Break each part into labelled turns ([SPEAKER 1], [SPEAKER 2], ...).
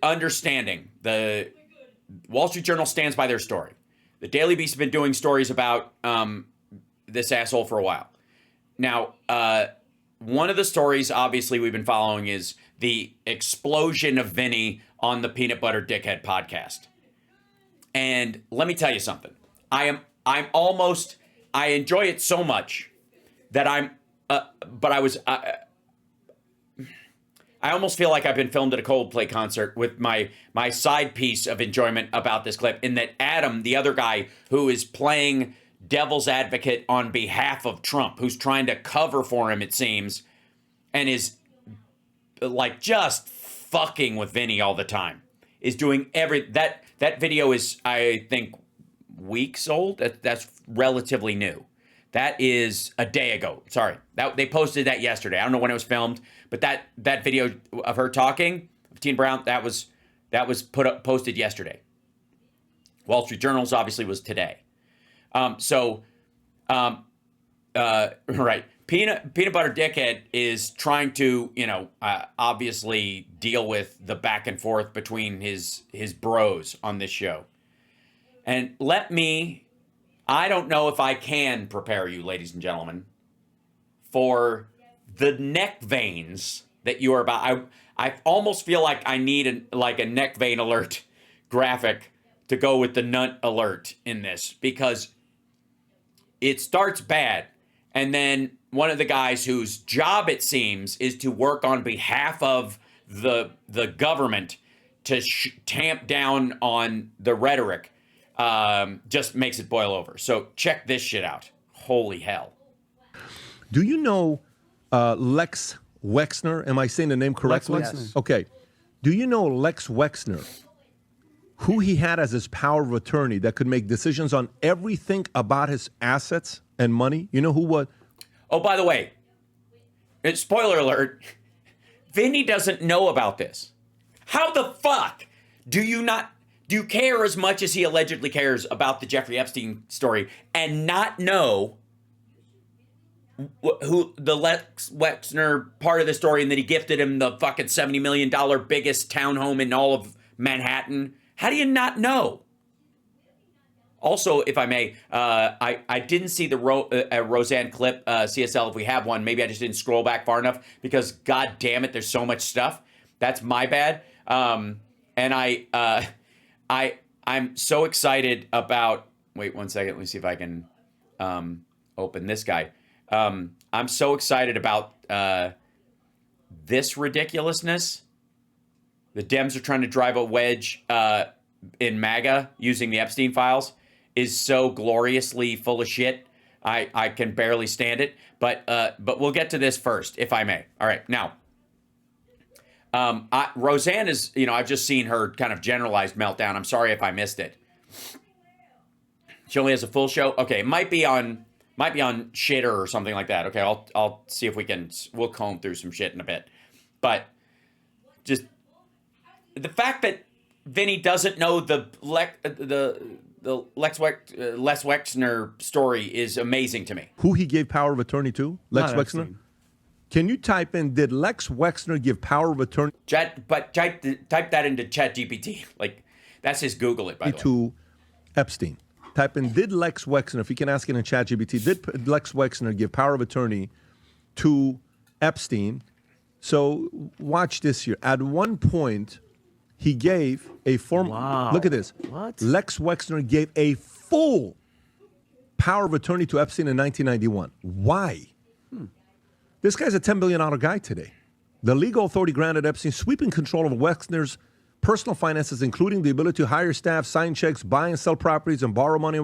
[SPEAKER 1] understanding the Wall Street Journal stands by their story. The Daily Beast has been doing stories about this asshole for a while. Now, one of the stories, obviously, we've been following is the explosion of Vinnie on the Peanut Butter Dickhead podcast. And let me tell you something. I enjoy it so much that I almost feel like I've been filmed at a Coldplay concert with my side piece of enjoyment about this clip, in that Adam, the other guy who is playing devil's advocate on behalf of Trump, who's trying to cover for him, it seems, and is like just fucking with Vinnie all the time, is doing that video is, I think, weeks old. That's relatively new. That is a day ago. Sorry, they posted that yesterday. I don't know when it was filmed, but that video of her talking, of Tina Brown, that was posted yesterday. Wall Street Journal's obviously was today. Right. Peanut Butter Dickhead is trying to, obviously deal with the back and forth between his bros on this show. And I don't know if I can prepare you, ladies and gentlemen, for the neck veins that you are about. I almost feel like I need a neck vein alert graphic to go with the nut alert in this, because it starts bad. And then one of the guys whose job, it seems, is to work on behalf of the government to tamp down on the rhetoric, just makes it boil over. So check this shit out. Holy hell.
[SPEAKER 2] Do you know Lex Wexner? Am I saying the name correctly?
[SPEAKER 3] Lex Wexner.
[SPEAKER 2] Okay. Do you know Lex Wexner, who he had as his power of attorney that could make decisions on everything about his assets and money? You know who was?
[SPEAKER 1] Oh, by the way, spoiler alert, Vinnie doesn't know about this. How the fuck do you care as much as he allegedly cares about the Jeffrey Epstein story and not know who the Lex Wexner part of the story, and that he gifted him the fucking $70 million biggest townhome in all of Manhattan? How do you not know? Also, if I may, I didn't see the Roseanne clip, CSL, if we have one. Maybe I just didn't scroll back far enough, because god damn it, there's so much stuff. That's my bad. And I'm so excited about, wait 1 second, let me see if I can open this guy. I'm so excited about this ridiculousness. The Dems are trying to drive a wedge in MAGA using the Epstein files is so gloriously full of shit. I can barely stand it. But we'll get to this first, if I may. All right, now, Roseanne is, I've just seen her kind of generalized meltdown. I'm sorry if I missed it. She only has a full show. Okay, it might be on Shitter or something like that. Okay, I'll see if we'll comb through some shit in a bit. But just the fact that Vinnie doesn't know the Les Wexner story is amazing to me.
[SPEAKER 2] Who he gave power of attorney to? Lex
[SPEAKER 3] Not
[SPEAKER 2] Wexner?
[SPEAKER 3] Epstein.
[SPEAKER 2] Can you type in, did Lex Wexner give power of attorney
[SPEAKER 1] Type that into ChatGPT. Like, that's his Google it, by the way.
[SPEAKER 2] to Epstein? Type in, did Lex Wexner, if you can ask it in ChatGPT, did Lex Wexner give power of attorney to Epstein? So watch this here. At one point, he gave a form.
[SPEAKER 3] Wow.
[SPEAKER 2] Look at this.
[SPEAKER 3] What?
[SPEAKER 2] Lex Wexner gave a full power of attorney to Epstein in 1991. Why? This guy's a $10 billion guy today. The legal authority granted Epstein sweeping control of Wexner's personal finances, including the ability to hire staff, sign checks, buy and sell properties, and borrow money.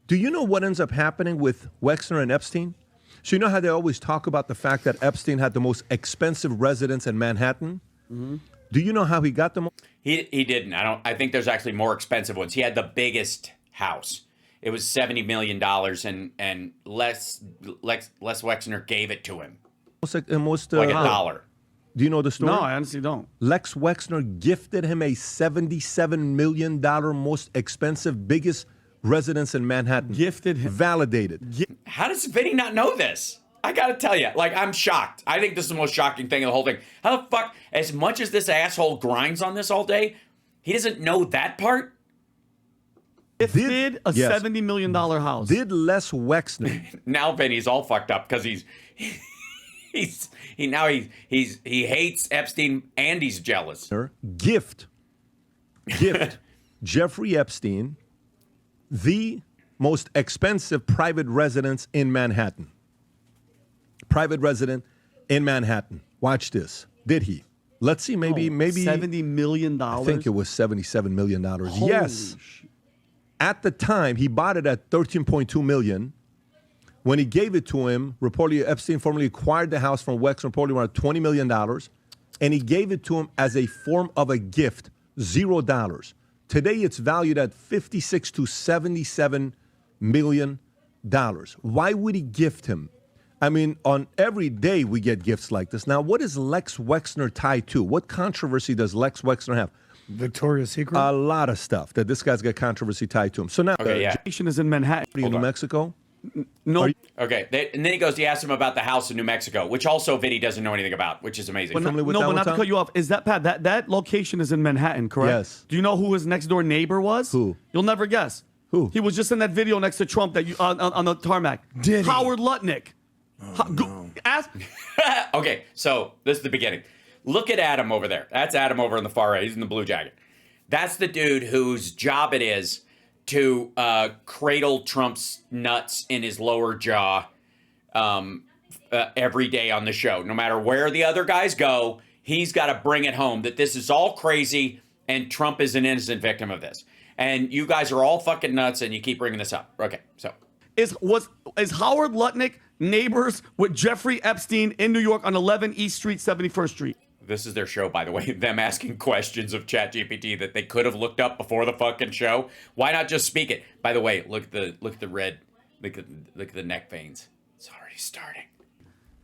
[SPEAKER 2] Do you know what ends up happening with Wexner and Epstein? So you know how they always talk about the fact that Epstein had the most expensive residence in Manhattan? Mm-hmm. Do you know how he got them?
[SPEAKER 1] He didn't. I think there's actually more expensive ones. He had the biggest house. It was $70 million, and Les Wexner gave it to him. Like $1.
[SPEAKER 2] Do you know the story?
[SPEAKER 3] No, I honestly don't.
[SPEAKER 2] Lex Wexner gifted him a $77 million most expensive, biggest residence in Manhattan.
[SPEAKER 3] Gifted him.
[SPEAKER 2] Validated.
[SPEAKER 1] How does Vinnie not know this? I gotta tell you, like, I'm shocked. I think this is the most shocking thing of the whole thing. How the fuck, as much as this asshole grinds on this all day, he doesn't know that part?
[SPEAKER 3] Did a $70 million house.
[SPEAKER 2] Did Les Wexner
[SPEAKER 1] Now Vinny's all fucked up because he hates Epstein and he's jealous.
[SPEAKER 2] gift Jeffrey Epstein the most expensive private residence in Manhattan? Private resident in Manhattan. Watch this. Did he? Let's see. Maybe
[SPEAKER 3] $70 million.
[SPEAKER 2] I think it was $77 million. Yes. At the time, he bought it at $13.2 million. When he gave it to him, reportedly Epstein formally acquired the house from Wexner, reportedly around $20 million, and he gave it to him as a form of a gift, $0. Today, it's valued at $56 to $77 million. Why would he gift him? I mean, on every day we get gifts like this. Now, what is Lex Wexner tied to? What controversy does Lex Wexner have?
[SPEAKER 4] Victoria's Secret?
[SPEAKER 2] A lot of stuff that this guy's got controversy tied to him. So now,
[SPEAKER 1] Okay, yeah.
[SPEAKER 3] Location is in Manhattan.
[SPEAKER 2] in New Mexico.
[SPEAKER 3] No,
[SPEAKER 1] Okay, and then he asks him about the house in New Mexico, which also Vinny doesn't know anything about, which is amazing.
[SPEAKER 3] but
[SPEAKER 2] familiar with that
[SPEAKER 3] but
[SPEAKER 2] one,
[SPEAKER 3] not to
[SPEAKER 2] Tom?
[SPEAKER 3] cut you off. Is that Pat? That location is in Manhattan, correct?
[SPEAKER 2] Yes.
[SPEAKER 3] Do you know who his next door neighbor was?
[SPEAKER 2] Who?
[SPEAKER 3] You'll never guess.
[SPEAKER 2] Who?
[SPEAKER 3] He was just in that video next to Trump that you on the tarmac.
[SPEAKER 4] Did he?
[SPEAKER 3] Howard Lutnick. Ask.
[SPEAKER 1] Okay, so this is the beginning. Look at Adam over there. That's Adam over on the far right. He's in the blue jacket. That's the dude whose job it is to cradle Trump's nuts in his lower jaw every day on the show. No matter where the other guys go, he's got to bring it home that this is all crazy and Trump is an innocent victim of this. And you guys are all fucking nuts and you keep bringing this up. Okay, so.
[SPEAKER 3] Is Howard Lutnick neighbors with Jeffrey Epstein in New York on 11 East Street, 71st Street?
[SPEAKER 1] This is their show, by the way. Them asking questions of ChatGPT that they could have looked up before the fucking show. Why not just speak it? By the way, look at the red, look at the neck veins. It's already starting.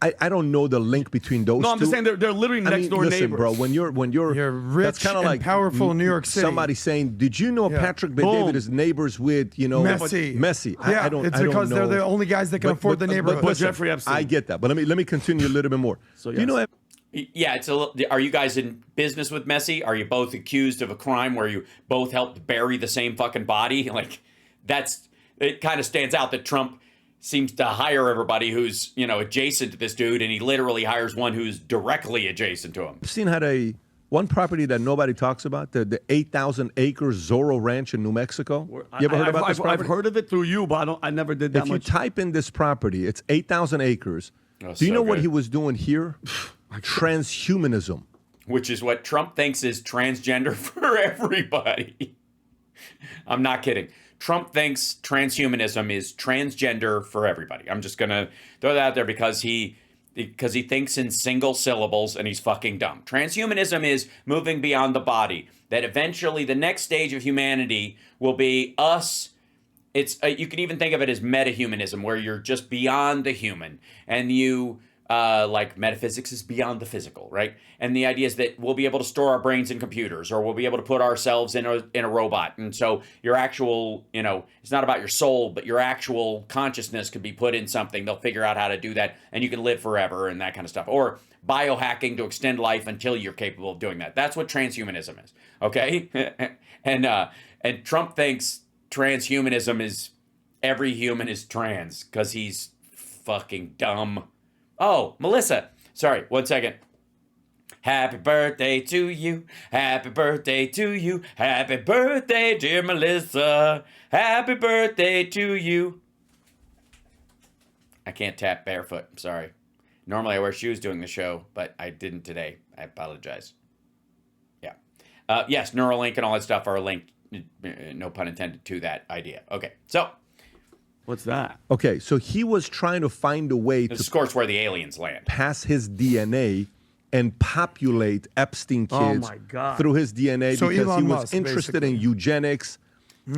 [SPEAKER 2] I don't know the link between those two.
[SPEAKER 3] No, I'm just saying they're literally next door
[SPEAKER 2] listen,
[SPEAKER 3] neighbors.
[SPEAKER 2] bro, when you're
[SPEAKER 4] rich
[SPEAKER 2] that's kind of
[SPEAKER 4] and
[SPEAKER 2] like
[SPEAKER 4] powerful in New York City.
[SPEAKER 2] Somebody saying, "Did you know
[SPEAKER 4] Yeah.
[SPEAKER 2] Patrick Bet
[SPEAKER 3] Boom.
[SPEAKER 2] David is neighbors with
[SPEAKER 4] Messi.
[SPEAKER 2] Messi?"
[SPEAKER 4] Yeah,
[SPEAKER 2] I don't.
[SPEAKER 4] it's
[SPEAKER 2] I don't
[SPEAKER 4] because they're
[SPEAKER 2] know.
[SPEAKER 4] the only guys that can afford the neighborhood.
[SPEAKER 3] But Jeffrey Epstein.
[SPEAKER 2] I get that, but let me continue a little bit more.
[SPEAKER 3] So,
[SPEAKER 2] Do you know?
[SPEAKER 1] Yeah, it's a little. Are you guys in business with Messi? Are you both accused of a crime where you both helped bury the same fucking body? Like, it kind of stands out that Trump seems to hire everybody who's, adjacent to this dude, and he literally hires one who's directly adjacent to him.
[SPEAKER 2] Epstein had one property that nobody talks about, the 8,000 acre Zorro Ranch in New Mexico. You ever heard about this property?
[SPEAKER 3] I've heard of it through you, but I never did that
[SPEAKER 2] If you
[SPEAKER 3] much.
[SPEAKER 2] type in this property, it's 8,000 acres.
[SPEAKER 1] Oh,
[SPEAKER 2] Do you
[SPEAKER 1] so
[SPEAKER 2] know what
[SPEAKER 1] good.
[SPEAKER 2] he was doing here? Transhumanism.
[SPEAKER 1] Which is what Trump thinks is transgender for everybody. I'm not kidding. Trump thinks transhumanism is transgender for everybody. I'm just going to throw that out there because he thinks in single syllables and he's fucking dumb. Transhumanism is moving beyond the body, that eventually the next stage of humanity will be us. It's you can even think of it as metahumanism, where you're just beyond the human, and you like metaphysics is beyond the physical, right? And the idea is that we'll be able to store our brains in computers, or we'll be able to put ourselves in a robot. And so your actual, it's not about your soul, but your actual consciousness could be put in something. They'll figure out how to do that, and you can live forever and that kind of stuff. Or biohacking to extend life until you're capable of doing that. That's what transhumanism is, okay? And Trump thinks transhumanism is every human is trans because he's fucking dumb. Oh, Melissa. Sorry, 1 second. Happy birthday to you. Happy birthday to you. Happy birthday, dear Melissa. Happy birthday to you. I can't tap barefoot. I'm sorry. Normally I wear shoes doing the show, but I didn't today. I apologize. Yeah. Yes, Neuralink and all that stuff are linked, no pun intended, to that idea. Okay, so.
[SPEAKER 3] What's that?
[SPEAKER 2] Okay, so he was trying to find a way
[SPEAKER 1] This
[SPEAKER 2] to
[SPEAKER 1] is, of course, where the aliens land.
[SPEAKER 2] pass his DNA and populate Epstein
[SPEAKER 3] Oh,
[SPEAKER 2] kids
[SPEAKER 3] my God.
[SPEAKER 2] through his DNA
[SPEAKER 4] So
[SPEAKER 2] because
[SPEAKER 4] Elon
[SPEAKER 2] he was
[SPEAKER 4] Musk,
[SPEAKER 2] interested
[SPEAKER 4] basically.
[SPEAKER 2] in eugenics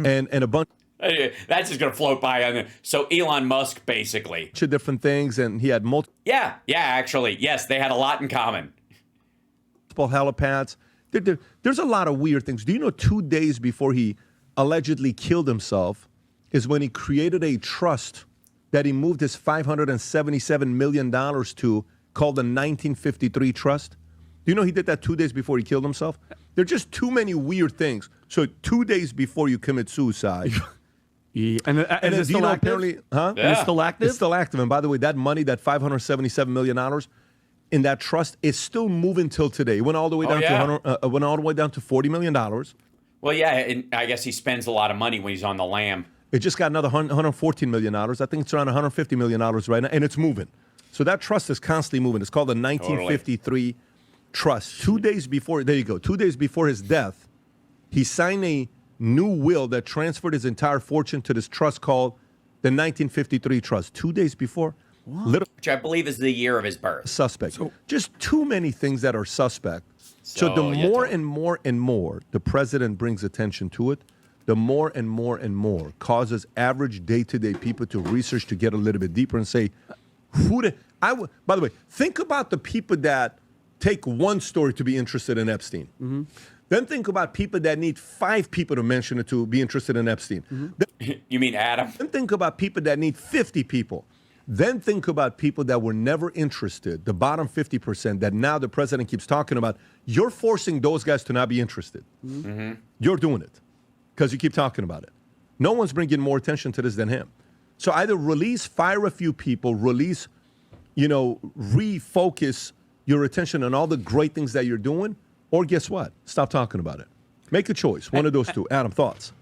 [SPEAKER 2] and a bunch
[SPEAKER 1] That's just going to float by on the. So Elon Musk, basically.
[SPEAKER 2] of different things, and he had multiple
[SPEAKER 1] Yeah, actually. Yes, they had a lot in common.
[SPEAKER 2] helipads. There's a lot of weird things. Do you know 2 days before he allegedly killed himself is when he created a trust that he moved his $577 million to, called the 1953 Trust? Do you know he did that 2 days before he killed himself? There are just too many weird things. So 2 days before you commit suicide.
[SPEAKER 3] Yeah. And is it still active?
[SPEAKER 2] Apparently, huh?
[SPEAKER 3] And it's still active?
[SPEAKER 2] It's still active. And by the way, that money, that $577 million in that trust, is still moving till today. It went all the way down to went all the way down to $40 million.
[SPEAKER 1] Well, yeah, and I guess he spends a lot of money when he's on the lam.
[SPEAKER 2] It just got another $114 million. I think it's around $150 million right now, and it's moving. So that trust is constantly moving. It's called the 1953 Trust. 2 days before, there you go, 2 days before his death, he signed a new will that transferred his entire fortune to this trust called the 1953 Trust. 2 days before.
[SPEAKER 1] Which I believe is the year of his birth.
[SPEAKER 2] Suspect. So, just too many things that are suspect. So the more and more and more the president brings attention to it, the more and more causes average day-to-day people to research, to get a little bit deeper and say, by the way, think about the people that take one story to be interested in Epstein. Mm-hmm. Then think about people that need 5 people to mention it to be interested in Epstein. Mm-hmm.
[SPEAKER 1] You mean Adam?
[SPEAKER 2] Then think about people that need 50 people. Then think about people that were never interested, the bottom 50% that now the president keeps talking about. You're forcing those guys to not be interested. Mm-hmm. You're doing it because you keep talking about it. No one's bringing more attention to this than him. So either fire a few people, refocus your attention on all the great things that you're doing, or guess what? Stop talking about it. Make a choice. One of those two. Adam, thoughts?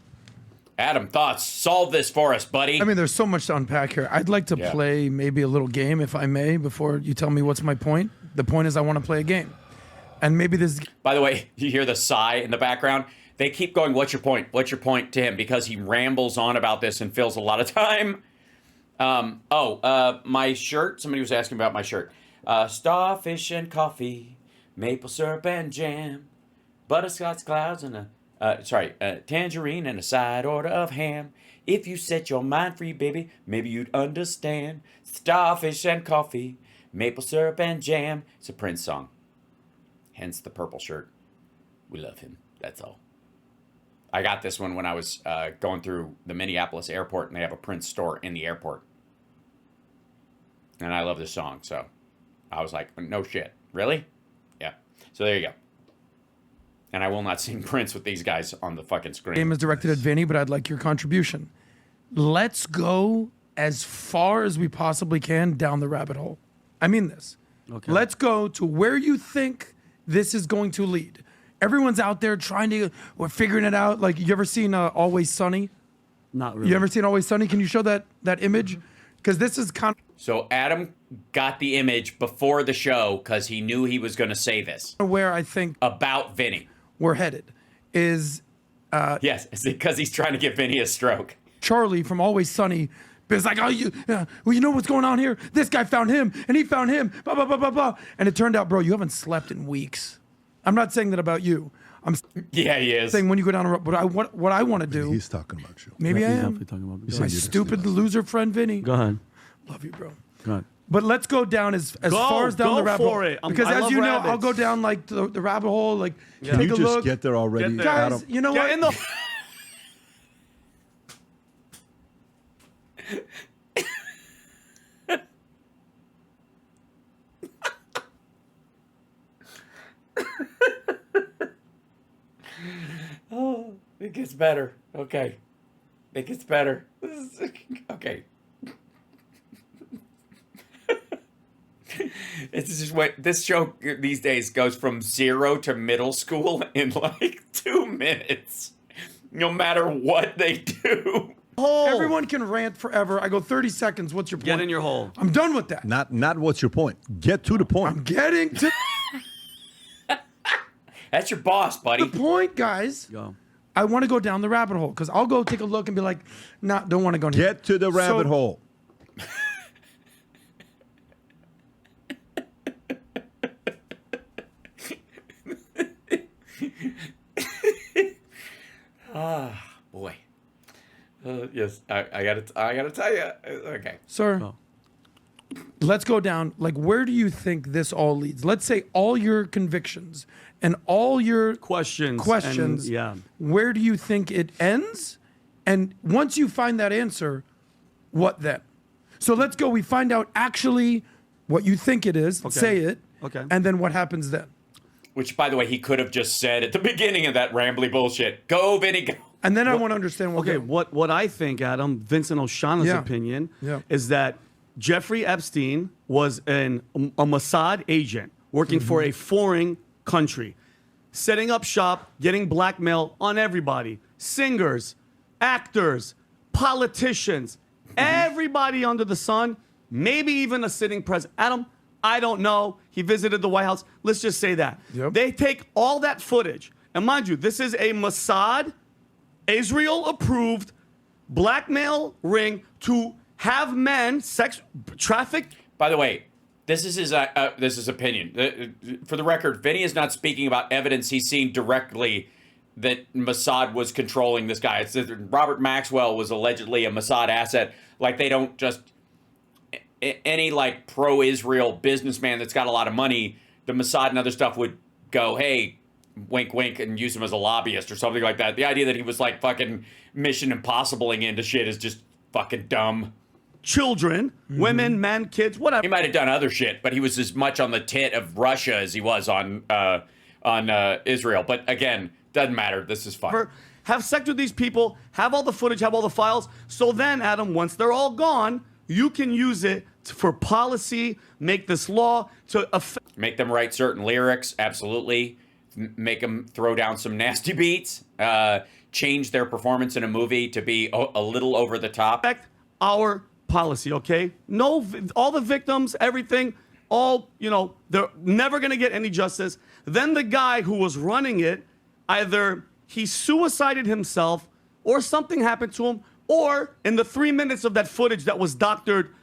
[SPEAKER 1] Adam, thoughts? Solve this for us, buddy.
[SPEAKER 4] I mean, there's so much to unpack here. I'd like to play maybe a little game, if I may, before you tell me what's my point. The point is I want to play a game. And maybe this...
[SPEAKER 1] By the way, you hear the sigh in the background? They keep going, what's your point? What's your point to him? Because he rambles on about this and fills a lot of time. My shirt. Somebody was asking about my shirt. Starfish and coffee, maple syrup and jam, butterscotch clouds and a tangerine and a side order of ham. If you set your mind free, baby, maybe you'd understand. Starfish and coffee, maple syrup and jam. It's a Prince song. Hence the purple shirt. We love him. That's all. I got this one when I was going through the Minneapolis airport, and they have a Prince store in the airport. And I love this song, so I was like, no shit. Really? Yeah. So there you go. And I will not sing Prince with these guys on the fucking screen.
[SPEAKER 4] Game is directed at Vinnie, but I'd like your contribution. Let's go as far as we possibly can down the rabbit hole. I mean this. Okay. Let's go to where you think this is going to lead. Everyone's out there we're figuring it out. Like, you ever seen Always Sunny?
[SPEAKER 3] Not really.
[SPEAKER 4] You ever seen Always Sunny? Can you show that image? Because this is kind of...
[SPEAKER 1] So Adam got the image before the show because he knew he was going to say this.
[SPEAKER 4] Where I think...
[SPEAKER 1] About Vinnie.
[SPEAKER 4] We're headed is...
[SPEAKER 1] yes, it's because he's trying to give Vinnie a stroke.
[SPEAKER 4] Charlie from Always Sunny is like, you know what's going on here? This guy found him, and he found him, blah, blah, blah, blah, blah. And it turned out, bro, you haven't slept in weeks. I'm not saying that about you.
[SPEAKER 1] Yeah, he is.
[SPEAKER 4] Saying when you go down, what I want to do.
[SPEAKER 2] He's talking about you.
[SPEAKER 4] Maybe I
[SPEAKER 3] He's
[SPEAKER 4] am.
[SPEAKER 3] definitely talking about
[SPEAKER 4] My stupid loser friend Vinnie.
[SPEAKER 3] Go ahead.
[SPEAKER 4] Love you, bro.
[SPEAKER 3] Go ahead.
[SPEAKER 4] But let's go down as far as down the rabbit hole. Because as you know, I'll go down like the rabbit hole, like
[SPEAKER 2] Can
[SPEAKER 4] take
[SPEAKER 2] you
[SPEAKER 4] a
[SPEAKER 2] just
[SPEAKER 4] look.
[SPEAKER 2] get there already?
[SPEAKER 3] Get there.
[SPEAKER 4] Guys,
[SPEAKER 2] Adam?
[SPEAKER 4] you know
[SPEAKER 3] Get
[SPEAKER 4] what?
[SPEAKER 3] in the...
[SPEAKER 1] Oh, it gets better. Okay. It gets better. Okay. It's just what this show these days goes from 0 to middle school in like 2 minutes. No matter what they do.
[SPEAKER 4] Everyone can rant forever. I go 30 seconds. What's your point?
[SPEAKER 3] Get in your hole.
[SPEAKER 4] I'm done with that.
[SPEAKER 2] Not what's your point. Get to the point.
[SPEAKER 4] I'm getting to
[SPEAKER 1] That's your boss, buddy.
[SPEAKER 4] the point, guys.
[SPEAKER 3] Go.
[SPEAKER 4] I want to go down the rabbit hole because I'll go take a look and be like, nah, don't want to go.
[SPEAKER 2] Get to the rabbit hole.
[SPEAKER 1] Boy. Yes, I gotta tell you. Okay.
[SPEAKER 4] Sir, let's go down. Like, where do you think this all leads? Let's say all your convictions and all your
[SPEAKER 3] Questions. And, yeah.
[SPEAKER 4] Where do you think it ends? And once you find that answer, what then? So let's go. We find out actually what you think it is. Say it.
[SPEAKER 3] Okay.
[SPEAKER 4] And then what happens then?
[SPEAKER 1] Which, by the way, he could have just said at the beginning of that rambly bullshit. Go, Vinny, go.
[SPEAKER 4] And then I want to understand what.
[SPEAKER 3] Okay, what I think, Adam, Vincent Oshana's
[SPEAKER 4] Yeah.
[SPEAKER 3] opinion
[SPEAKER 4] Yeah.
[SPEAKER 3] is that Jeffrey Epstein was a Mossad agent working for a foreign country, setting up shop, getting blackmail on everybody. Singers, actors, politicians, everybody under the sun, maybe even a sitting president. Adam, I don't know. He visited the White House. Let's just say that.
[SPEAKER 4] Yep.
[SPEAKER 3] They take all that footage, and mind you, this is a Mossad, Israel-approved blackmail ring to have men sex trafficked.
[SPEAKER 1] By the way, this is his opinion. For the record, Vinny is not speaking about evidence he's seen directly that Mossad was controlling this guy. It's that Robert Maxwell was allegedly a Mossad asset. Like, they don't just... Any, like, pro-Israel businessman that's got a lot of money, the Mossad and other stuff would go, hey, wink, wink, and use him as a lobbyist or something like that. The idea that he was, like, fucking Mission Impossibling into shit is just fucking dumb.
[SPEAKER 3] Children, women, men, kids, whatever.
[SPEAKER 1] He might have done other shit, but he was as much on the tit of Russia as he was on Israel. But again, doesn't matter. This is fine.
[SPEAKER 3] Have sex with these people, have all the footage, have all the files. So then, Adam, once they're all gone, you can use it for policy, make this law to affect.
[SPEAKER 1] Make them write certain lyrics, absolutely. Make them throw down some nasty beats. Change their performance in a movie to be a little over the top.
[SPEAKER 3] Our policy, okay? No, all the victims, everything, all, they're never going to get any justice. Then the guy who was running it, either he suicided himself or something happened to him, or in the 3 minutes of that footage that was doctored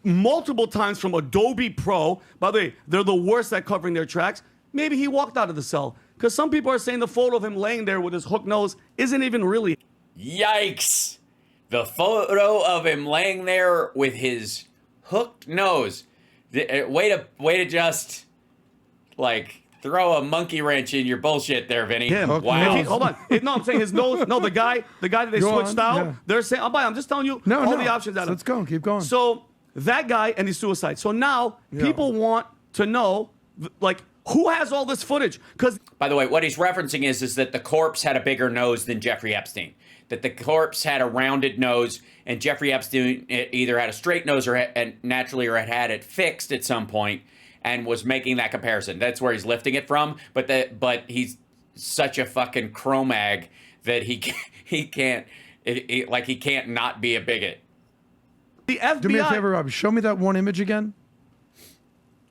[SPEAKER 3] multiple times from Adobe Pro, by the way, they're the worst at covering their tracks, maybe he walked out of the cell. Because some people are saying the photo of him laying there with his hook nose isn't even really.
[SPEAKER 1] Yikes! The photo of him laying there with his hooked nose. Way to just, like, throw a monkey wrench in your bullshit there, Vinny.
[SPEAKER 3] Him.
[SPEAKER 1] Wow.
[SPEAKER 3] Hold on. No, I'm saying his nose. No, the guy that they
[SPEAKER 4] Go
[SPEAKER 3] switched
[SPEAKER 4] on,
[SPEAKER 3] out.
[SPEAKER 4] yeah.
[SPEAKER 3] They're saying, I'm just telling you all the options. Adam.
[SPEAKER 4] Let's go. Keep going.
[SPEAKER 3] So that guy and his suicide. So now people want to know, like, who has all this footage? Because,
[SPEAKER 1] by the way, what he's referencing is that the corpse had a bigger nose than Jeffrey Epstein. That the corpse had a rounded nose, and Jeffrey Epstein either had a straight nose or naturally or had it fixed at some point, and was making that comparison. That's where he's lifting it from. But he's such a fucking Cro-Mag that he can't not be a bigot.
[SPEAKER 3] the FBI.
[SPEAKER 4] Do me a favor, Rob. Show me that one image again.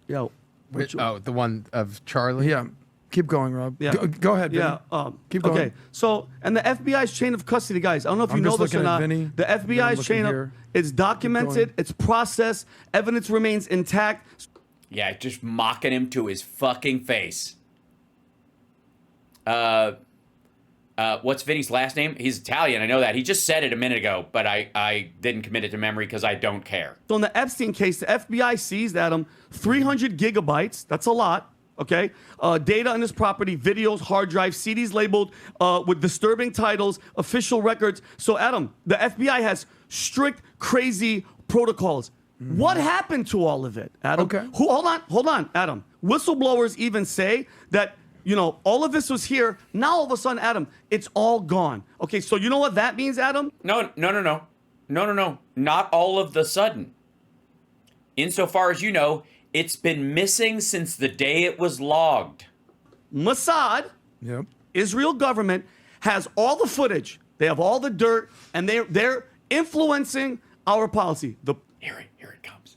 [SPEAKER 3] Yo.
[SPEAKER 5] The one of Charlie?
[SPEAKER 4] Yeah. Keep going, Rob.
[SPEAKER 3] Yeah.
[SPEAKER 4] Go ahead, Vinny.
[SPEAKER 3] Yeah.
[SPEAKER 4] Keep going.
[SPEAKER 3] Okay. So, and the FBI's chain of custody, guys. I don't know if
[SPEAKER 4] I'm
[SPEAKER 3] you know
[SPEAKER 4] just
[SPEAKER 3] this or
[SPEAKER 4] looking at
[SPEAKER 3] not.
[SPEAKER 4] Vinny,
[SPEAKER 3] The
[SPEAKER 4] then I'm
[SPEAKER 3] FBI's
[SPEAKER 4] looking
[SPEAKER 3] chain of
[SPEAKER 4] here.
[SPEAKER 3] it's documented, it's processed, evidence remains intact.
[SPEAKER 1] Yeah, just mocking him to his fucking face. What's Vinny's last name? He's Italian, I know that. He just said it a minute ago, but I didn't commit it to memory because I don't care.
[SPEAKER 3] So in the Epstein case, the FBI seized, Adam, 300 gigabytes. That's a lot. Okay. Data on his property, videos, hard drives, CDs labeled with disturbing titles, official records. So, Adam, the FBI has strict, crazy protocols. What happened to all of it, Adam?
[SPEAKER 4] Okay.
[SPEAKER 3] Hold on, Adam. Whistleblowers even say that, all of this was here. Now, all of a sudden, Adam, it's all gone. Okay, so you know what that means, Adam?
[SPEAKER 1] No. Not all of the sudden. Insofar as you know, it's been missing since the day it was logged.
[SPEAKER 3] Mossad,
[SPEAKER 4] Yep.
[SPEAKER 3] Israel government, has all the footage. They have all the dirt, and they're influencing our policy. The
[SPEAKER 1] Here it comes.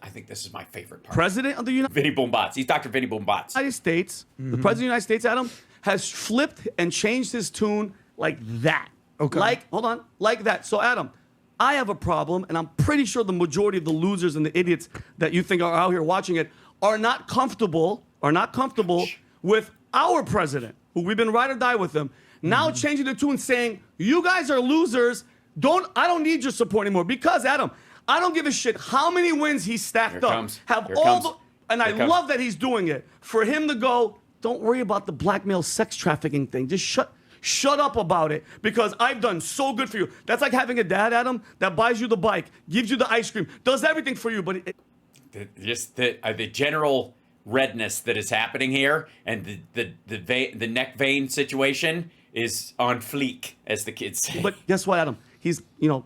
[SPEAKER 1] I think this is my favorite part.
[SPEAKER 3] president of the
[SPEAKER 1] Vinny Boombots. He's Dr. Vinny Boombots.
[SPEAKER 3] United States, the president of the United States, Adam, has flipped and changed his tune like that.
[SPEAKER 4] Okay.
[SPEAKER 3] Like that. So, Adam, I have a problem, and I'm pretty sure the majority of the losers and the idiots that you think are out here watching it are not comfortable with our president, who we've been ride or die with him, now changing the tune, saying, you guys are losers. I don't need your support anymore. Because, Adam, I don't give a shit how many wins he stacked
[SPEAKER 1] Here
[SPEAKER 3] up.
[SPEAKER 1] comes.
[SPEAKER 3] Have
[SPEAKER 1] Here
[SPEAKER 3] all
[SPEAKER 1] comes.
[SPEAKER 3] and I
[SPEAKER 1] Here comes.
[SPEAKER 3] love that he's doing it. For him to go, don't worry about the blackmail sex trafficking thing. Just shut up about it because I've done so good for you. That's like having a dad, Adam, that buys you the bike, gives you the ice cream, does everything for you, but
[SPEAKER 1] Just the general redness that is happening here, and the neck vein situation is on fleek, as the kids say.
[SPEAKER 3] But guess what, Adam? He's,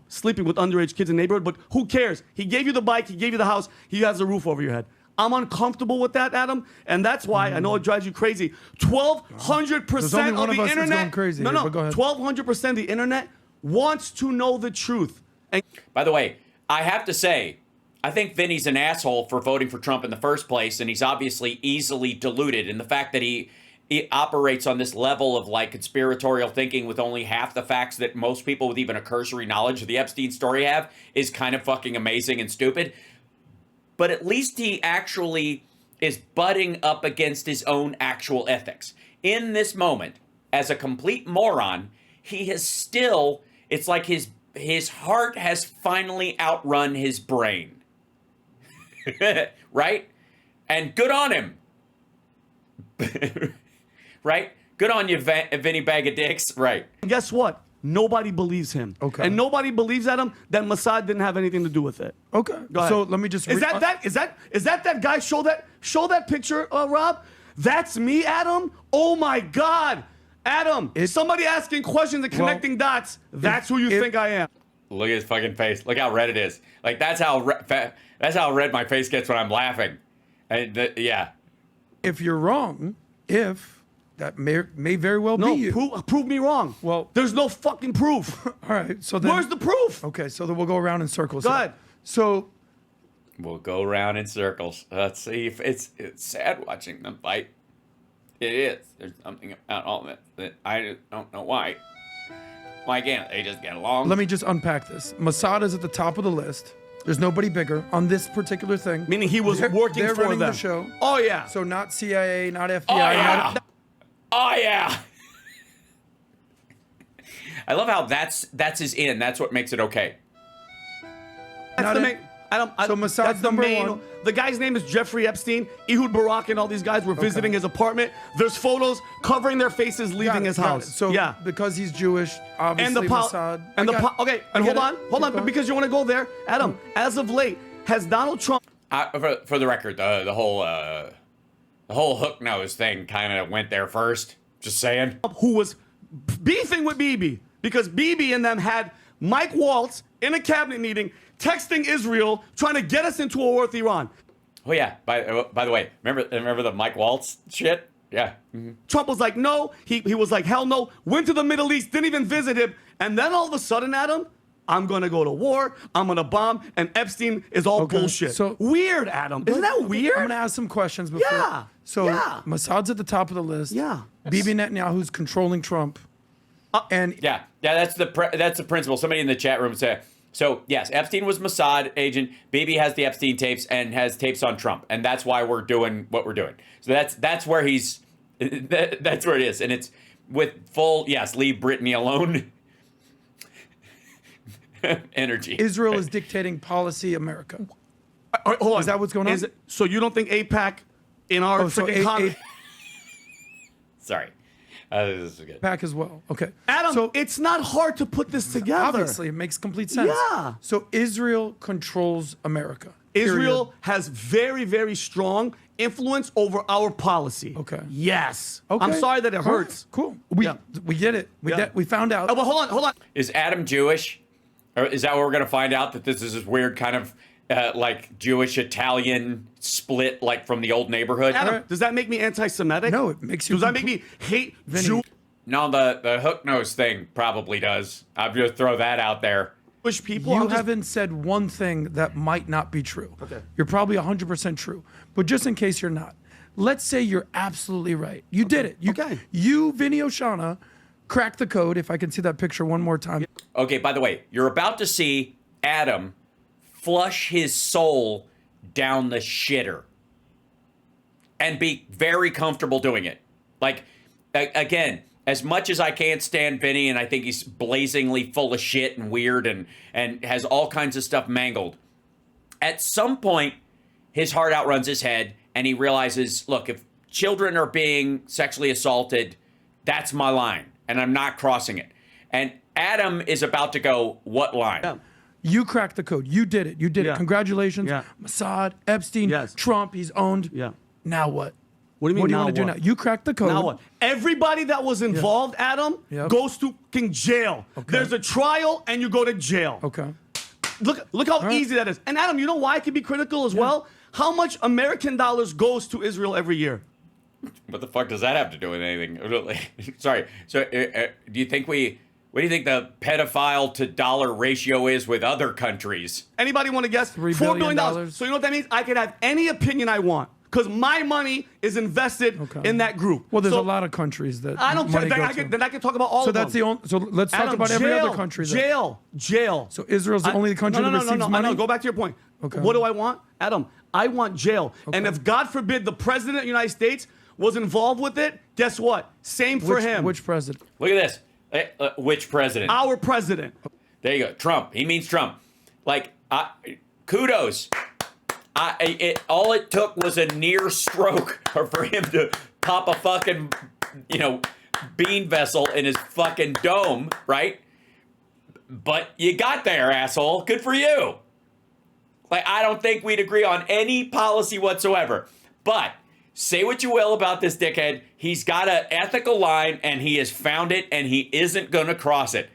[SPEAKER 3] sleeping with underage kids in the neighborhood, but who cares? He gave you the bike, he gave you the house, he has a roof over your head. I'm uncomfortable with that, Adam, and that's why I know it drives you crazy. 1,200% of the internet.
[SPEAKER 4] Going crazy
[SPEAKER 3] no,
[SPEAKER 4] here, but go ahead.
[SPEAKER 3] 1,200% of the internet wants to know the truth. And
[SPEAKER 1] By the way, I have to say, I think Vinny's an asshole for voting for Trump in the first place, and he's obviously easily deluded. And the fact that he operates on this level of like conspiratorial thinking with only half the facts that most people with even a cursory knowledge of the Epstein story have is kind of fucking amazing and stupid. But at least he actually is butting up against his own actual ethics. In this moment, as a complete moron, he has still, it's like his heart has finally outrun his brain. Right? And good on him. Right? Good on you, Vinny Bag of Dicks. Right.
[SPEAKER 3] guess what? Nobody believes him.
[SPEAKER 4] Okay.
[SPEAKER 3] And nobody believes Adam that Mossad didn't have anything to do with it.
[SPEAKER 4] Okay.
[SPEAKER 3] Go ahead.
[SPEAKER 4] So let me just.
[SPEAKER 3] Is that guy? Show that picture, Rob. That's me, Adam. Oh my God, Adam. Somebody asking questions and connecting dots. That's who you think I am.
[SPEAKER 1] Look at his fucking face. Look how red it is. Like that's how red my face gets when I'm laughing. Yeah.
[SPEAKER 4] If you're wrong, that may very well be you.
[SPEAKER 3] Prove me wrong.
[SPEAKER 4] Well,
[SPEAKER 3] there's no fucking proof.
[SPEAKER 4] All right. So then,
[SPEAKER 3] Where's the proof?
[SPEAKER 4] Okay. So then we'll go around in circles.
[SPEAKER 3] Go
[SPEAKER 4] here.
[SPEAKER 3] ahead.
[SPEAKER 4] So
[SPEAKER 1] We'll go around in circles. Let's see if it's sad watching them fight. It is. There's something about all of it that I don't know why. Why can't they just get along?
[SPEAKER 4] let me just unpack this. Mossad is at the top of the list. There's nobody bigger on this particular thing.
[SPEAKER 3] Meaning he was working
[SPEAKER 4] they're
[SPEAKER 3] for
[SPEAKER 4] running
[SPEAKER 3] them.
[SPEAKER 4] the show.
[SPEAKER 3] Oh yeah.
[SPEAKER 4] So not CIA, not FBI.
[SPEAKER 1] Oh yeah.
[SPEAKER 4] Not,
[SPEAKER 1] Oh yeah. I love how that's his in. That's what makes it okay.
[SPEAKER 3] That's
[SPEAKER 4] Not
[SPEAKER 3] the
[SPEAKER 4] it.
[SPEAKER 3] main.
[SPEAKER 4] So Mossad's
[SPEAKER 3] that's the
[SPEAKER 4] number
[SPEAKER 3] main.
[SPEAKER 4] one.
[SPEAKER 3] The guy's name is Jeffrey Epstein. Ehud Barak and all these guys were visiting his apartment. There's photos covering their faces leaving his
[SPEAKER 4] got it.
[SPEAKER 3] house.
[SPEAKER 4] So
[SPEAKER 3] yeah.
[SPEAKER 4] because he's Jewish, obviously
[SPEAKER 3] And the
[SPEAKER 4] Mossad.
[SPEAKER 3] okay. And hold on, because you want to go there, Adam. As of late, has Donald Trump?
[SPEAKER 1] For the record, the whole hook nose thing kind of went there first. Just saying.
[SPEAKER 3] Who was beefing with Bibi because Bibi and them had Mike Waltz in a cabinet meeting texting Israel trying to get us into a war with Iran.
[SPEAKER 1] Oh yeah. By the way, remember the Mike Waltz shit? Yeah. Mm-hmm.
[SPEAKER 3] Trump was like, no. He was like, hell no. Went to the Middle East, didn't even visit him. And then all of a sudden, Adam, I'm going to go to war. I'm going to bomb. And Epstein is all bullshit.
[SPEAKER 4] So
[SPEAKER 3] weird, Adam. Isn't that weird?
[SPEAKER 4] I'm going to ask some questions before.
[SPEAKER 3] Yeah.
[SPEAKER 4] So
[SPEAKER 3] yeah.
[SPEAKER 4] Mossad's at the top of the list.
[SPEAKER 3] Yeah.
[SPEAKER 4] Bibi Netanyahu's controlling Trump. And
[SPEAKER 1] Yeah. That's the principle. Somebody in the chat room said. So yes, Epstein was Mossad agent. Bibi has the Epstein tapes and has tapes on Trump, and that's why we're doing what we're doing. So that's where he's. That's where it is, and it's with full leave Brittany alone. Energy.
[SPEAKER 4] Israel is dictating policy America.
[SPEAKER 3] All right, hold on.
[SPEAKER 4] Is that what's going on?
[SPEAKER 3] So you don't think AIPAC in our freaking comment?
[SPEAKER 1] Sorry. This is good.
[SPEAKER 4] Back as well. Okay.
[SPEAKER 3] Adam,
[SPEAKER 4] so
[SPEAKER 3] it's not hard to put this together.
[SPEAKER 4] obviously it makes complete sense.
[SPEAKER 3] Yeah.
[SPEAKER 4] So Israel controls America.
[SPEAKER 3] Israel
[SPEAKER 4] Period.
[SPEAKER 3] has very, very strong influence over our policy.
[SPEAKER 4] Okay.
[SPEAKER 3] Yes.
[SPEAKER 4] Okay.
[SPEAKER 3] I'm sorry that it hurts.
[SPEAKER 4] Cool. We get it. We found out.
[SPEAKER 3] Oh, but hold on.
[SPEAKER 1] Is Adam Jewish? Or is that what we're going to find out? That this is this weird kind of like Jewish-Italian split like from the old neighborhood?
[SPEAKER 3] Adam, does that make me anti-Semitic?
[SPEAKER 4] No, it makes you
[SPEAKER 3] Does that make me hate
[SPEAKER 4] Vinny.
[SPEAKER 3] Jewish
[SPEAKER 1] No, the hook nose thing probably does. I'll just throw that out there.
[SPEAKER 3] people?
[SPEAKER 4] You haven't said one thing that might not be true.
[SPEAKER 3] Okay.
[SPEAKER 4] You're probably 100% true. But just in case you're not, let's say you're absolutely right. You did it. You, Vinny Oshana, cracked the code. If I can see that picture one more time.
[SPEAKER 1] Okay, by the way, you're about to see Adam flush his soul down the shitter and be very comfortable doing it. Like, again, as much as I can't stand Vinny, and I think he's blazingly full of shit and weird and has all kinds of stuff mangled, at some point, his heart outruns his head, and he realizes, look, if children are being sexually assaulted, That's my line, and I'm not crossing it. And Adam is about to go, what line?
[SPEAKER 3] Yeah.
[SPEAKER 4] You cracked the code. You did it. You did
[SPEAKER 3] Yeah.
[SPEAKER 4] it. Congratulations.
[SPEAKER 3] Yeah.
[SPEAKER 4] Mossad, Epstein,
[SPEAKER 3] Yes.
[SPEAKER 4] Trump, he's owned.
[SPEAKER 3] Yeah.
[SPEAKER 4] Now what?
[SPEAKER 3] What do you mean?
[SPEAKER 4] What do you
[SPEAKER 3] now
[SPEAKER 4] want to do
[SPEAKER 3] what?
[SPEAKER 4] now? You cracked the code.
[SPEAKER 3] Now what? Everybody that was involved, Adam,
[SPEAKER 4] Yep.
[SPEAKER 3] goes to fucking jail. There's a trial and you go to jail.
[SPEAKER 4] Okay.
[SPEAKER 3] Look how easy that is. And Adam, you know why I can be critical as well? How much American dollars goes to Israel every year?
[SPEAKER 1] What the fuck does that have to do with anything? Sorry. So, do you think what do you think the pedophile to dollar ratio is with other countries?
[SPEAKER 3] Anybody want to guess?
[SPEAKER 4] $3
[SPEAKER 3] $4 billion.
[SPEAKER 4] billion.
[SPEAKER 3] So you know what that means? I can have any opinion I want because my money is invested in that group.
[SPEAKER 4] Well, there's
[SPEAKER 3] So
[SPEAKER 4] a lot of countries that
[SPEAKER 3] I don't care.
[SPEAKER 4] money
[SPEAKER 3] Then
[SPEAKER 4] goes to.
[SPEAKER 3] then I can talk about all
[SPEAKER 4] So
[SPEAKER 3] of them.
[SPEAKER 4] that's the only. So let's talk
[SPEAKER 3] Adam,
[SPEAKER 4] about every
[SPEAKER 3] jail,
[SPEAKER 4] other country. Then.
[SPEAKER 3] Jail.
[SPEAKER 4] So Israel's the only country
[SPEAKER 3] no,
[SPEAKER 4] that receives
[SPEAKER 3] no,
[SPEAKER 4] money.
[SPEAKER 3] No, go back to your point.
[SPEAKER 4] Okay.
[SPEAKER 3] What do I want? Adam, I want jail. And if God forbid the president of the United States was involved with it, guess what? Same for him.
[SPEAKER 4] Which president?
[SPEAKER 1] Look at this. Which president?
[SPEAKER 3] Our president.
[SPEAKER 1] There you go. Trump. He means Trump. Like, kudos. All it took was a near stroke for him to pop a fucking, bean vessel in his fucking dome, right? But you got there, asshole. Good for you. Like, I don't think we'd agree on any policy whatsoever. But say what you will about this dickhead. He's got an ethical line, and he has found it, and he isn't going to cross it.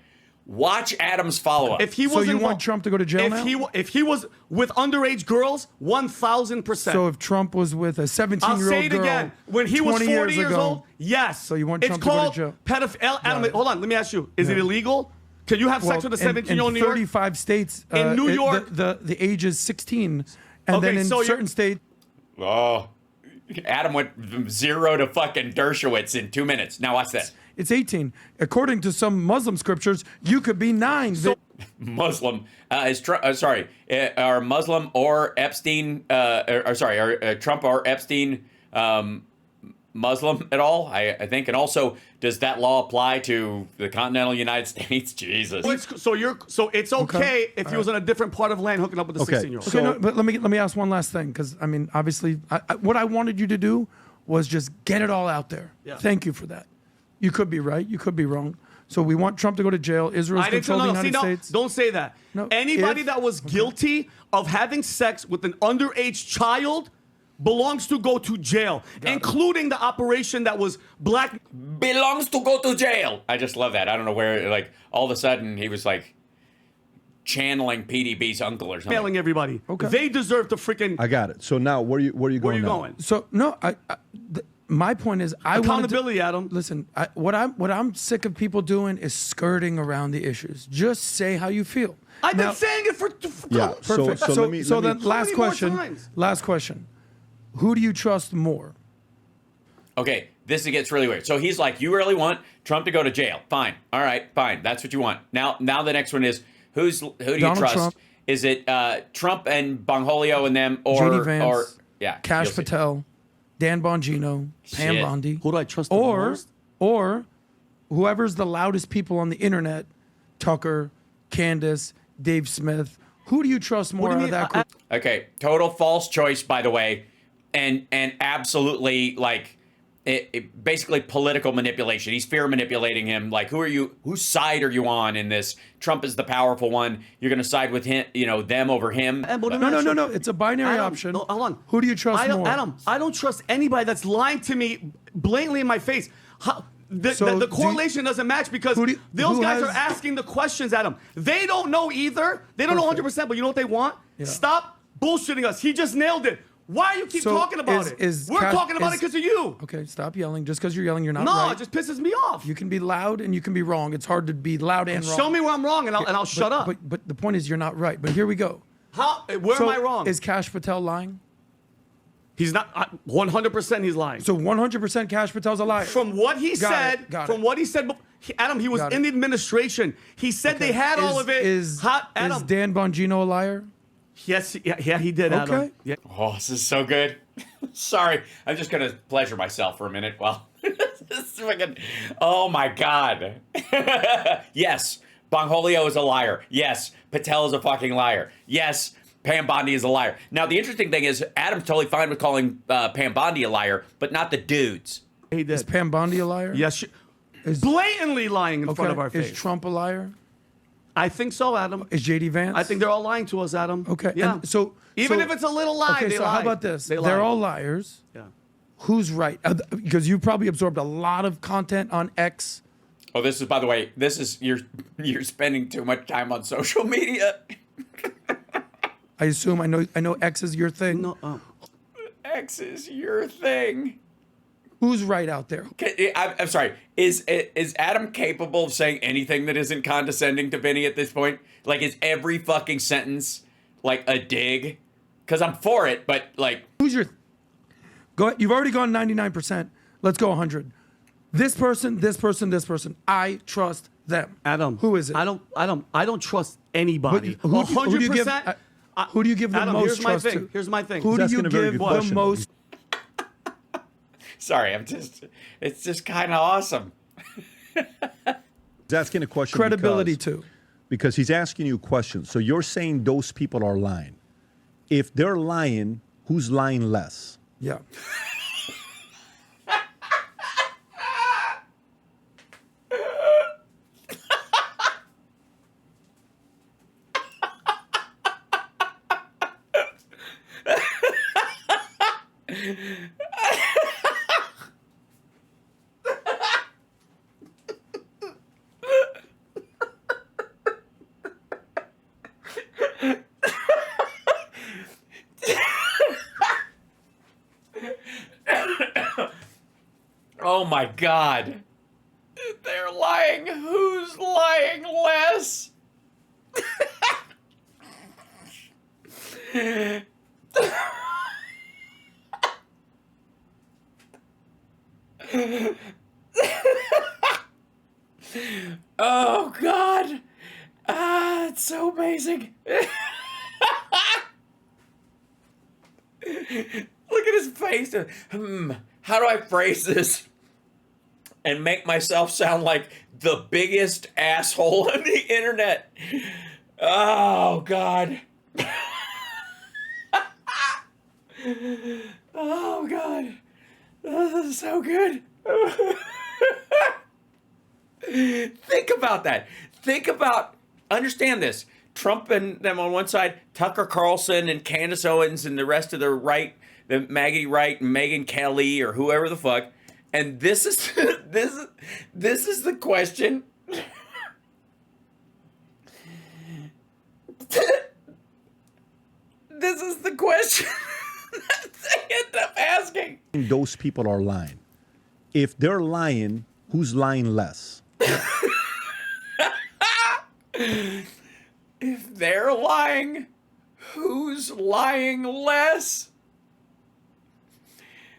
[SPEAKER 1] Watch Adam's follow-up.
[SPEAKER 3] If he
[SPEAKER 4] So
[SPEAKER 3] was
[SPEAKER 4] you
[SPEAKER 3] involved,
[SPEAKER 4] want Trump to go to jail now?
[SPEAKER 3] If he was with underage girls, 1,000%.
[SPEAKER 4] So if Trump was with a
[SPEAKER 3] I'll
[SPEAKER 4] 17-year-old
[SPEAKER 3] say it
[SPEAKER 4] girl
[SPEAKER 3] again. When he was
[SPEAKER 4] 20
[SPEAKER 3] 40 years
[SPEAKER 4] ago,
[SPEAKER 3] old, yes.
[SPEAKER 4] So you want
[SPEAKER 3] it's
[SPEAKER 4] Trump to go to
[SPEAKER 3] called
[SPEAKER 4] jail?
[SPEAKER 3] pedophile. Adam,
[SPEAKER 4] it.
[SPEAKER 3] hold on. Let me ask you: is it illegal? Can you have sex with a 17-year-old in New York?
[SPEAKER 4] 35 states.
[SPEAKER 3] In New York-
[SPEAKER 4] the age is 16, and
[SPEAKER 3] Okay,
[SPEAKER 4] then in
[SPEAKER 3] so you're-
[SPEAKER 4] certain states.
[SPEAKER 1] Oh, Adam went from 0 to fucking Dershowitz in 2 minutes. Now watch this.
[SPEAKER 4] It's 18. According to some Muslim scriptures, you could be 9.
[SPEAKER 1] Muslim are Muslim or Epstein, are Trump or Epstein Muslim at all? I think, and also, does that law apply to the continental United States? Jesus.
[SPEAKER 3] So it's okay if he was on a different part of land hooking up with a 16-year-old.
[SPEAKER 4] Okay, no, but let me ask one last thing, because I mean, obviously, what I wanted you to do was just get it all out there.
[SPEAKER 3] Yeah.
[SPEAKER 4] Thank you for that. You could be right, you could be wrong. So we want Trump to go to jail. Israel's control the United States.
[SPEAKER 3] Don't say that.
[SPEAKER 4] No,
[SPEAKER 3] Anybody that was guilty of having sex with an underage child belongs to go to jail, including the operation that was black.
[SPEAKER 1] Belongs to go to jail. I just love that. I don't know where, like, all of a sudden he was like channeling PDB's uncle or something.
[SPEAKER 3] Failing everybody.
[SPEAKER 4] Okay.
[SPEAKER 3] They deserve to freaking.
[SPEAKER 2] I got it. So now, where are you going?
[SPEAKER 3] Where are you
[SPEAKER 2] now?
[SPEAKER 3] going?
[SPEAKER 4] So no, my point is, I wanted to,
[SPEAKER 3] Accountability, Adam.
[SPEAKER 4] listen. What I'm sick of people doing is skirting around the issues. Just say how you feel.
[SPEAKER 3] I've
[SPEAKER 4] Now-
[SPEAKER 3] been saying it for.
[SPEAKER 2] Yeah.
[SPEAKER 4] Perfect.
[SPEAKER 2] So let me.
[SPEAKER 4] then
[SPEAKER 3] How
[SPEAKER 4] last
[SPEAKER 3] many more
[SPEAKER 4] question.
[SPEAKER 3] times?
[SPEAKER 4] Last question. Who do you trust more?
[SPEAKER 1] Okay, this gets really weird. So he's like, you really want Trump to go to jail? Fine. All right, fine. That's what you want. Now the next one is, who do you
[SPEAKER 4] Donald
[SPEAKER 1] trust?
[SPEAKER 4] Trump.
[SPEAKER 1] Is it Trump and Bongholio and them,
[SPEAKER 4] JD Vance,
[SPEAKER 1] or yeah,
[SPEAKER 4] Kash
[SPEAKER 1] you'll see.
[SPEAKER 4] Patel, Dan Bongino, Pam
[SPEAKER 1] Shit.
[SPEAKER 4] Bondi,
[SPEAKER 3] Who do I trust the
[SPEAKER 4] or
[SPEAKER 3] most?
[SPEAKER 4] or whoever's the loudest people on the internet, Tucker, Candace, Dave Smith. Who do you trust more
[SPEAKER 3] do you
[SPEAKER 4] out of
[SPEAKER 3] mean?
[SPEAKER 4] that group?
[SPEAKER 1] Okay, total false choice, by the way, and absolutely like it basically political manipulation. He's fear manipulating him. Like, whose side are you on in this? Trump is the powerful one. You're going to side with him, them over him.
[SPEAKER 4] No. It's a binary
[SPEAKER 3] Adam,
[SPEAKER 4] option.
[SPEAKER 3] no, hold on.
[SPEAKER 4] Who do you trust more?
[SPEAKER 3] Adam, I don't trust anybody that's lying to me blatantly in my face. The correlation doesn't match because those guys are asking the questions, Adam. They don't know either. They don't know 100%, but you know what they want?
[SPEAKER 4] Yeah.
[SPEAKER 3] Stop bullshitting us. He just nailed it. Why do you keep talking about it? We're talking about it because of you.
[SPEAKER 4] Okay, stop yelling. Just because you're yelling, you're not
[SPEAKER 3] No,
[SPEAKER 4] right.
[SPEAKER 3] it just pisses me off.
[SPEAKER 4] You can be loud and you can be wrong. It's hard to be loud and wrong.
[SPEAKER 3] Show me where I'm wrong and I'll shut up.
[SPEAKER 4] But the point is, you're not right. But here we go.
[SPEAKER 3] Where am I wrong?
[SPEAKER 4] Is Kash Patel lying?
[SPEAKER 3] He's not. 100% he's lying.
[SPEAKER 4] So 100% Kash Patel's a liar.
[SPEAKER 3] From what he said, Adam, he was
[SPEAKER 4] Got
[SPEAKER 3] in
[SPEAKER 4] it.
[SPEAKER 3] the administration. He said they had all of it.
[SPEAKER 4] Is
[SPEAKER 3] Adam,
[SPEAKER 4] Dan Bongino a liar?
[SPEAKER 3] yes, yeah, he did, Adam.
[SPEAKER 4] Okay.
[SPEAKER 3] Yeah.
[SPEAKER 1] Oh, this is so good. Sorry, I'm just gonna pleasure myself for a minute. Well, this is fucking. Oh my god. Yes, Bongholio is a liar. Yes, Patel is a fucking liar. Yes, Pam Bondi is a liar. Now the interesting thing is, Adam's totally fine with calling Pam Bondi a liar, but not the dudes.
[SPEAKER 3] He did.
[SPEAKER 4] Is Pam Bondi a liar?
[SPEAKER 3] Yes. blatantly lying in front of our face.
[SPEAKER 4] Is Trump a liar?
[SPEAKER 3] I think so, Adam.
[SPEAKER 4] Is JD Vance?
[SPEAKER 3] I think they're all lying to us, Adam.
[SPEAKER 4] Okay.
[SPEAKER 3] Yeah.
[SPEAKER 4] And so
[SPEAKER 3] even if it's a little lie,
[SPEAKER 4] okay,
[SPEAKER 3] they
[SPEAKER 4] so
[SPEAKER 3] lie.
[SPEAKER 4] how about this?
[SPEAKER 3] They
[SPEAKER 4] They're
[SPEAKER 3] lie.
[SPEAKER 4] all liars.
[SPEAKER 3] Yeah.
[SPEAKER 4] Who's right? Because you probably absorbed a lot of content on X.
[SPEAKER 1] Oh, this is, by the way, this is you're spending too much time on social media.
[SPEAKER 4] I assume I know X is your thing.
[SPEAKER 3] No.
[SPEAKER 1] X is your thing.
[SPEAKER 4] Who's right out there?
[SPEAKER 1] I'm sorry. Is Adam capable of saying anything that isn't condescending to Vinny at this point? Like, is every fucking sentence like a dig? Because I'm for it, but like,
[SPEAKER 4] Who's your? Go. You've already gone 99%. Let's go 100. This person, this person, this person. I trust them.
[SPEAKER 3] Adam.
[SPEAKER 4] Who is it?
[SPEAKER 3] I don't trust anybody.
[SPEAKER 4] Who do you give?
[SPEAKER 3] 100%.
[SPEAKER 4] Who do you give the
[SPEAKER 3] Adam,
[SPEAKER 4] most
[SPEAKER 3] here's my
[SPEAKER 4] trust
[SPEAKER 3] thing.
[SPEAKER 4] to?
[SPEAKER 3] Here's my thing.
[SPEAKER 4] Who do
[SPEAKER 2] asking
[SPEAKER 4] you
[SPEAKER 2] a very
[SPEAKER 4] give
[SPEAKER 2] good
[SPEAKER 4] the
[SPEAKER 2] question.
[SPEAKER 4] most?
[SPEAKER 1] sorry, it's just kind of awesome.
[SPEAKER 2] He's asking a question
[SPEAKER 4] Credibility
[SPEAKER 2] because,
[SPEAKER 4] too.
[SPEAKER 2] because he's asking you questions. So you're saying those people are lying. If they're lying, who's lying less?
[SPEAKER 4] Yeah.
[SPEAKER 1] Oh my God. They're lying. Who's lying less? Oh God. It's so amazing. Look at his face. How do I phrase this and make myself sound like the biggest asshole on the internet? Oh, God. Oh, God. This is so good. Think about that. Understand this. Trump and them on one side, Tucker Carlson and Candace Owens and the rest of the right, the Maggie Wright and Megyn Kelly or whoever the fuck. And this is this is the question. This is the question that they end up asking.
[SPEAKER 2] Those people are lying. If they're lying, who's lying less?
[SPEAKER 1] If they're lying, who's lying less?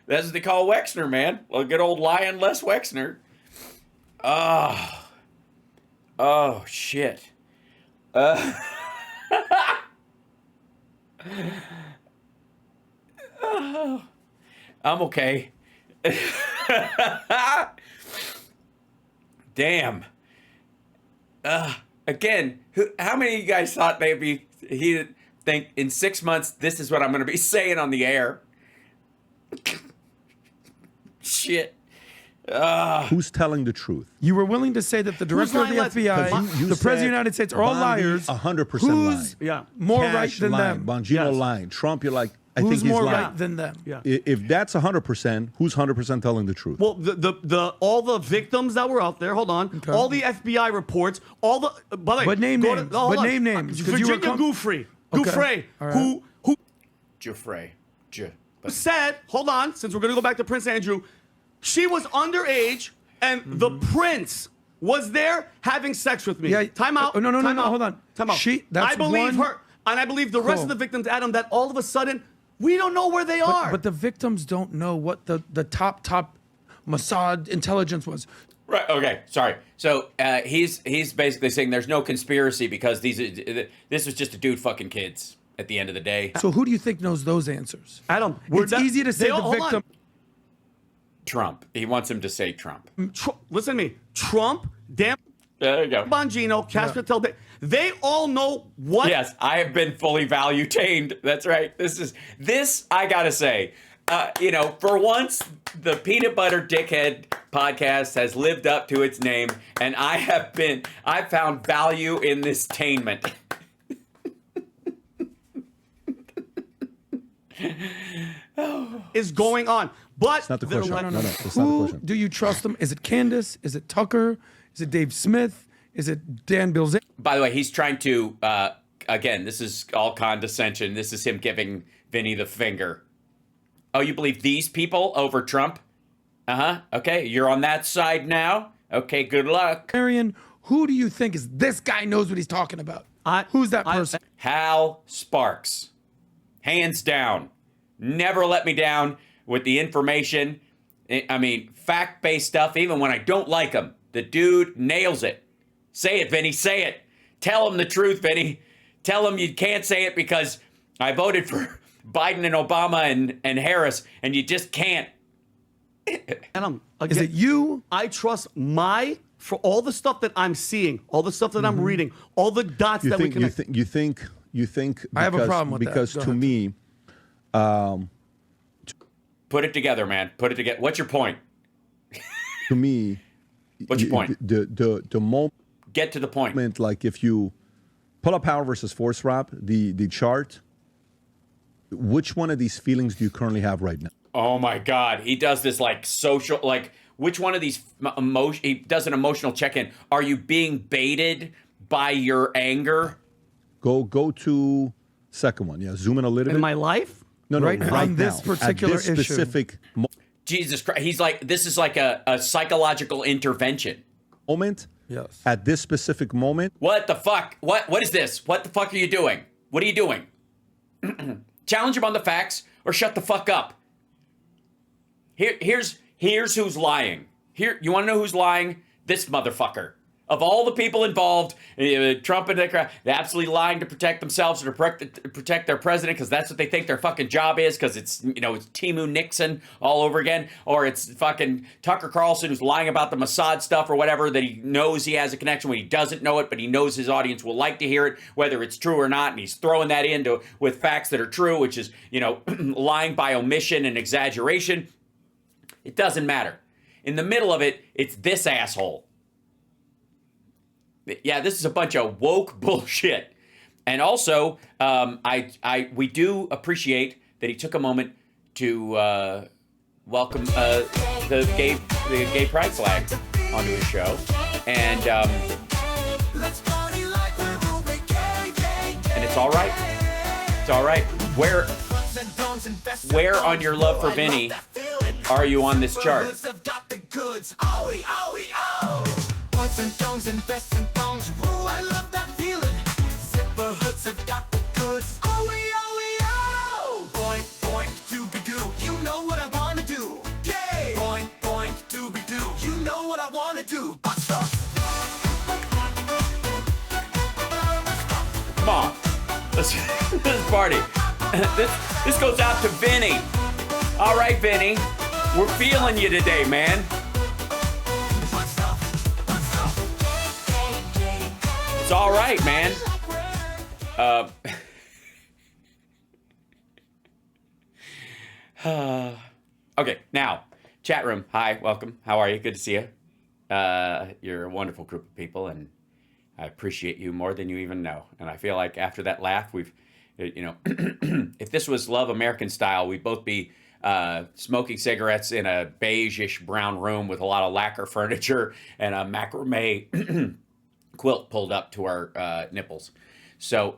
[SPEAKER 1] That's what they call Wexner, man. Well, good old lying less Wexner. Oh, shit. I'm okay. Damn. Again, how many of you guys thought he'd think in 6 months, this is what I'm going to be saying on the air? Shit.
[SPEAKER 2] Who's telling the truth?
[SPEAKER 4] You were willing to say that the director of the
[SPEAKER 3] lying less?
[SPEAKER 4] FBI,
[SPEAKER 3] Because
[SPEAKER 2] You
[SPEAKER 4] the president of the
[SPEAKER 2] said
[SPEAKER 4] United States are all
[SPEAKER 2] Bondi,
[SPEAKER 4] liars.
[SPEAKER 2] 100%
[SPEAKER 4] Who's
[SPEAKER 2] lying.
[SPEAKER 3] Yeah.
[SPEAKER 4] more
[SPEAKER 2] Cash
[SPEAKER 4] right than
[SPEAKER 2] lying.
[SPEAKER 4] them?
[SPEAKER 2] Bongino
[SPEAKER 3] Yes.
[SPEAKER 2] lying. Trump, you're like, I
[SPEAKER 4] Who's
[SPEAKER 2] think he's
[SPEAKER 4] more
[SPEAKER 2] lying.
[SPEAKER 4] right than them?
[SPEAKER 3] Yeah.
[SPEAKER 2] If that's 100%, who's 100% telling the truth?
[SPEAKER 3] Well, the all the victims that were out there. Hold on.
[SPEAKER 4] Okay.
[SPEAKER 3] All the FBI reports. All the. By the way,
[SPEAKER 4] But name
[SPEAKER 3] go
[SPEAKER 4] names.
[SPEAKER 3] hold
[SPEAKER 4] But
[SPEAKER 3] on.
[SPEAKER 4] name names, 'cause you were
[SPEAKER 3] Virginia Giuffre.
[SPEAKER 4] Okay.
[SPEAKER 3] Giuffre,
[SPEAKER 4] All right.
[SPEAKER 3] who
[SPEAKER 1] Jeffrey.
[SPEAKER 3] said, hold on, since we're going to go back to Prince Andrew, she was underage and the prince was there having sex with me.
[SPEAKER 4] Yeah.
[SPEAKER 3] Time out.
[SPEAKER 4] Oh, no,
[SPEAKER 3] time out,
[SPEAKER 4] hold on.
[SPEAKER 3] Time out.
[SPEAKER 4] That's
[SPEAKER 3] I believe
[SPEAKER 4] one-
[SPEAKER 3] her. And I believe the rest of
[SPEAKER 4] Cool.
[SPEAKER 3] the victims, Adam, that all of a sudden, we don't know where they are.
[SPEAKER 4] But the victims don't know what the top Mossad intelligence was.
[SPEAKER 1] Right. Okay. Sorry. So he's basically saying there's no conspiracy because this was just a dude fucking kids at the end of the day.
[SPEAKER 4] So who do you think knows those answers?
[SPEAKER 3] Adam,
[SPEAKER 4] It's easy to say the
[SPEAKER 3] hold on.
[SPEAKER 4] victim.
[SPEAKER 1] Trump. He wants him to say Trump.
[SPEAKER 3] Listen to me. Trump, Dan
[SPEAKER 1] There you go.
[SPEAKER 3] Bongino, Casper Telday, they all know what.
[SPEAKER 1] Yes, I have been fully value tamed. That's right. This I gotta say, For once, the Peanut Butter Dickhead podcast has lived up to its name, and I found value in this tainment.
[SPEAKER 3] Is going on. But
[SPEAKER 2] It's not the question. No, it's not the
[SPEAKER 4] Who
[SPEAKER 2] question.
[SPEAKER 4] do you trust them? Is it Candace? Is it Tucker? Is it Dave Smith? Is it Dan Bilzerian?
[SPEAKER 1] By the way, he's trying to, again, this is all condescension. This is him giving Vinny the finger. Oh, you believe these people over Trump? Uh-huh. Okay, you're on that side now? Okay, good luck.
[SPEAKER 4] Who do you think is this guy knows what he's talking about? Who's that person?
[SPEAKER 1] Hal Sparks. Hands down. Never let me down with the information. I mean, fact-based stuff, even when I don't like him. The dude nails it. Say it, Vinny, say it. Tell him the truth, Vinny. Tell him you can't say it because I voted for Biden and Obama and Harris, and you just can't.
[SPEAKER 3] And
[SPEAKER 4] Is it you?
[SPEAKER 3] I trust for all the stuff that I'm seeing, all the stuff that I'm reading, all the dots that we connect.
[SPEAKER 2] You think
[SPEAKER 4] I have a problem with that.
[SPEAKER 2] because
[SPEAKER 4] Go
[SPEAKER 2] to
[SPEAKER 4] ahead.
[SPEAKER 2] me,
[SPEAKER 1] Put it together, man. Put it together. What's your point?
[SPEAKER 2] to me,
[SPEAKER 1] What's your point?
[SPEAKER 2] The moment,
[SPEAKER 1] Get to the point.
[SPEAKER 2] like if you pull up power versus force, Rob, the chart, which one of these feelings do you currently have right now?
[SPEAKER 1] Oh my God. He does this like social, like which one of these he does an emotional check-in. Are you being baited by your anger?
[SPEAKER 2] Go to second one. Yeah, zoom in a little bit.
[SPEAKER 3] In my life?
[SPEAKER 2] No,
[SPEAKER 4] Right now, on
[SPEAKER 2] now.
[SPEAKER 4] this particular
[SPEAKER 2] At this
[SPEAKER 4] issue.
[SPEAKER 2] specific
[SPEAKER 1] Jesus Christ. He's like, this is like a psychological intervention.
[SPEAKER 2] moment.
[SPEAKER 4] Yes.
[SPEAKER 2] At this specific moment,
[SPEAKER 1] What the fuck? What is this? What the fuck are you doing? What are you doing? Challenge him on the facts or shut the fuck up. Here's who's lying. You want to know who's lying? This motherfucker. Of all the people involved, Trump and they're absolutely lying to protect themselves or to protect their president because that's what they think their fucking job is because it's Timu Nixon all over again, or it's fucking Tucker Carlson who's lying about the Mossad stuff or whatever that he knows he has a connection when he doesn't know it, but he knows his audience will like to hear it, whether it's true or not, and he's throwing that into with facts that are true, which is lying by omission and exaggeration. It doesn't matter. In the middle of it, it's this asshole. Yeah, this is a bunch of woke bullshit. And also, we do appreciate that he took a moment to welcome the gay pride flag onto his show, and it's all right. It's all right. Where on your love for Vinny are you on this chart?
[SPEAKER 6] Butts and thongs and vests and thongs. Ooh, I love that feeling. Zipper hoods have got the goods. Oh. Boink, boink, doobie-doo. You know what I wanna do. Yay! Boink, boink, doobie-doo. You know what I wanna do. Butt stuff.
[SPEAKER 1] Come on. Let's party. This goes out to Vinny. All right, Vinny. We're feeling you today, man. It's all right, man. Okay, now, chat room. Hi, welcome. How are you? Good to see you. You're a wonderful group of people, and I appreciate you more than you even know. And I feel like after that laugh, if this was Love American Style, we'd both be smoking cigarettes in a beige-ish brown room with a lot of lacquer furniture and a macrame quilt pulled up to our nipples. So,